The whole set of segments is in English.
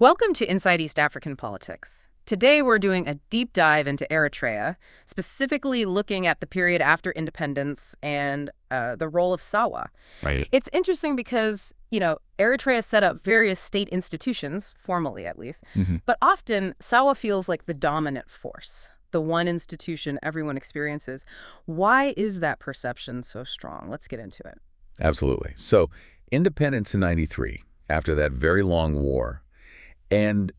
Welcome to Inside East African Politics. Today we're doing a deep dive into Eritrea, specifically looking at the period after independence and the role of Sawa. Right. It's interesting because, Eritrea set up various state institutions, formally at least, but often Sawa feels like the dominant force, the one institution everyone experiences. Why is that perception so strong? Let's get into it. Absolutely. So, independence in 93, after that very long war, and,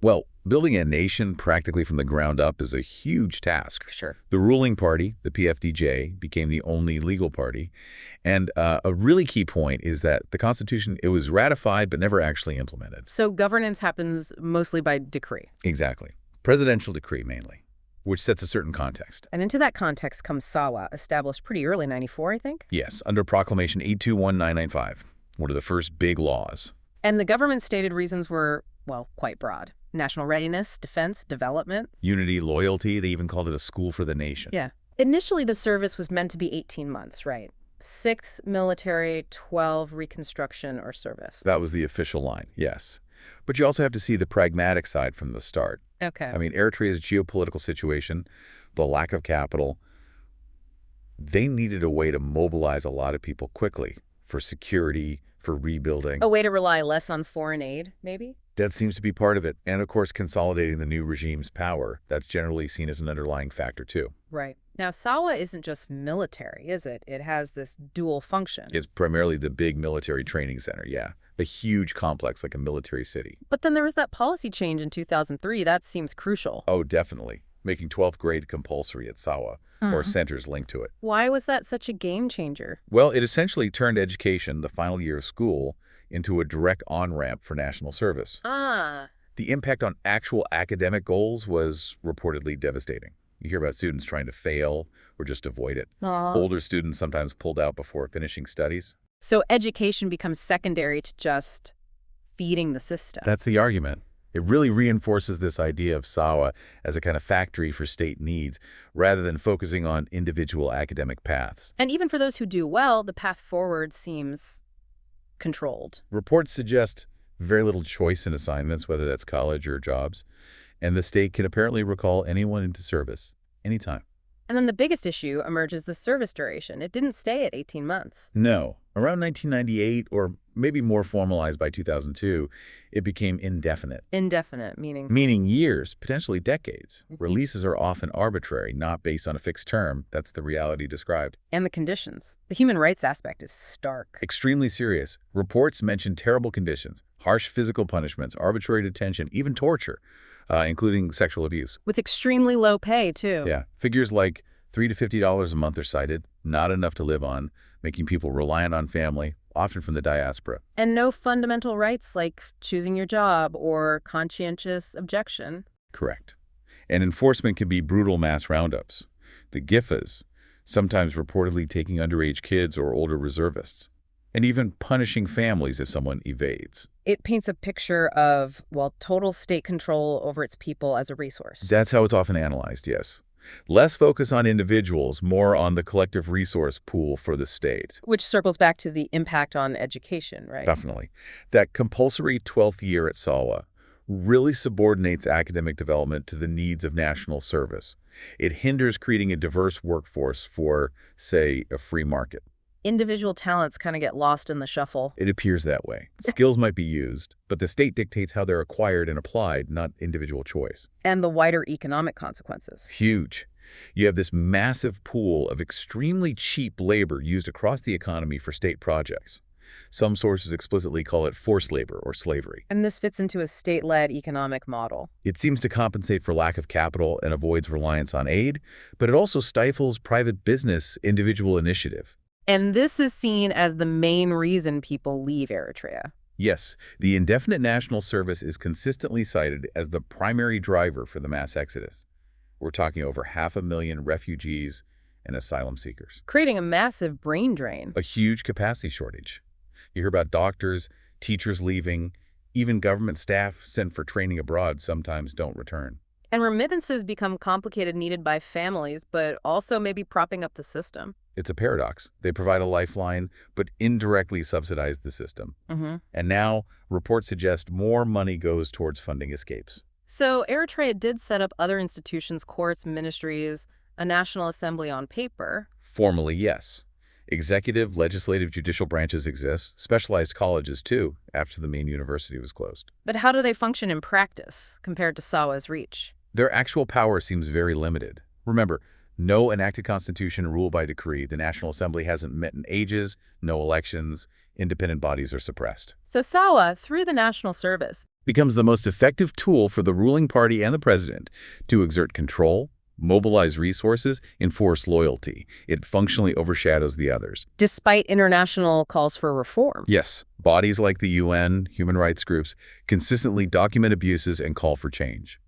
well, building a nation practically from the ground up is a huge task. Sure. The ruling party, the PFDJ, became the only legal party. And a really key point is that the Constitution, it was ratified but never actually implemented. So governance happens mostly by decree. Exactly. Presidential decree, mainly, which sets a certain context. And into that context comes Sawa, established pretty early, 94, I think? Yes, under Proclamation 821995, one of the first big laws. And the government's stated reasons were, well, quite broad. National readiness, defense, development. Unity, loyalty, they even called it a school for the nation. Yeah. Initially, the service was meant to be 18 months, right? 6 military, 12 reconstruction or service. That was the official line, yes. But you also have to see the pragmatic side from the start. Okay. I mean, Eritrea's geopolitical situation, the lack of capital, they needed a way to mobilize a lot of people quickly for security, for rebuilding. A way to rely less on foreign aid, maybe? That seems to be part of it. And, of course, consolidating the new regime's power. That's generally seen as an underlying factor, too. Right. Now, Sawa isn't just military, is it? It has this dual function. It's primarily the big military training center, yeah. A huge complex like a military city. But then there was that policy change in 2003. That seems crucial. Oh, definitely. Making 12th grade compulsory at Sawa, or centers linked to it. Why was that such a game changer? Well, it essentially turned education, the final year of school, into a direct on-ramp for national service. The impact on actual academic goals was reportedly devastating. You hear about students trying to fail or just avoid it. Older students sometimes pulled out before finishing studies. So education becomes secondary to just feeding the system. That's the argument. It really reinforces this idea of Sawa as a kind of factory for state needs, rather than focusing on individual academic paths. And even for those who do well, the path forward seems controlled. Reports suggest very little choice in assignments, whether that's college or jobs, and the state can apparently recall anyone into service anytime. And then the biggest issue emerges the service duration. It didn't stay at 18 months. No. Around 1998, or maybe more formalized by 2002, it became indefinite. Indefinite, meaning? Meaning years, potentially decades. Releases are often arbitrary, not based on a fixed term. That's the reality described. And the conditions. The human rights aspect is stark. Extremely serious. Reports mention terrible conditions, harsh physical punishments, arbitrary detention, even torture, including sexual abuse. With extremely low pay, too. Yeah. Figures like $30 to $50 a month are cited, not enough to live on, making people reliant on family, often from the diaspora. And no fundamental rights like choosing your job or conscientious objection. Correct. And enforcement can be brutal mass roundups. The GIFAs, sometimes reportedly taking underage kids or older reservists, and even punishing families if someone evades. It paints a picture of, well, total state control over its people as a resource. That's how it's often analyzed, yes. Less focus on individuals, more on the collective resource pool for the state. Which circles back to the impact on education, right? Definitely. That compulsory 12th year at Sawa really subordinates academic development to the needs of national service. It hinders creating a diverse workforce for, say, a free market. Individual talents kind of get lost in the shuffle. It appears that way. Skills might be used, but the state dictates how they're acquired and applied, not individual choice. And the wider economic consequences. Huge. You have this massive pool of extremely cheap labor used across the economy for state projects. Some sources explicitly call it forced labor or slavery. And this fits into a state-led economic model. It seems to compensate for lack of capital and avoids reliance on aid, but it also stifles private business, individual initiative. And this is seen as the main reason people leave Eritrea. Yes, the indefinite national service is consistently cited as the primary driver for the mass exodus. We're talking over 500,000 refugees and asylum seekers. Creating a massive brain drain. A huge capacity shortage. You hear about doctors, teachers leaving, even government staff sent for training abroad sometimes don't return. And remittances become complicated, needed by families, but also maybe propping up the system. It's a paradox. They provide a lifeline, but indirectly subsidize the system. And now, reports suggest more money goes towards funding escapes. So Eritrea did set up other institutions, courts, ministries, a national assembly on paper. Formally, yes. Executive, legislative, judicial branches exist, specialized colleges too, after the main university was closed. But how do they function in practice compared to Sawa's reach? Their actual power seems very limited. Remember, no enacted constitution, rule by decree. The National Assembly hasn't met in ages, no elections, independent bodies are suppressed. So Sawa, through the national service, Becomes the most effective tool for the ruling party and the president to exert control, mobilize resources, enforce loyalty. It functionally overshadows the others. despite international calls for reform. Yes, bodies like the UN, human rights groups, consistently document abuses and call for change.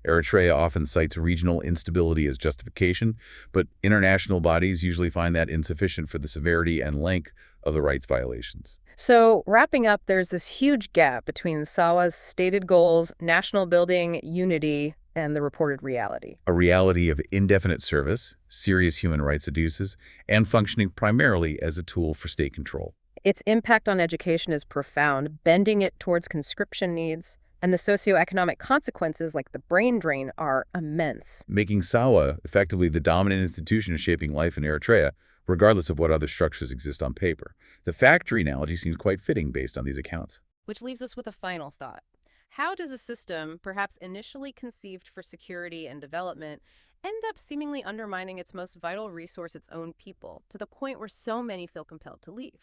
Eritrea often cites regional instability as justification, but international bodies usually find that insufficient for the severity and length of the rights violations. So wrapping up, there's this huge gap between Sawa's stated goals, national building, unity, and the reported reality. A reality of indefinite service, serious human rights abuses, and functioning primarily as a tool for state control. Its impact on education is profound, bending it towards conscription needs, and the socioeconomic consequences like the brain drain are immense. Making Sawa effectively the dominant institution shaping life in Eritrea, regardless of what other structures exist on paper. The factory analogy seems quite fitting based on these accounts. Which leaves us with a final thought. How does a system, perhaps initially conceived for security and development, end up seemingly undermining its most vital resource, its own people, to the point where so many feel compelled to leave?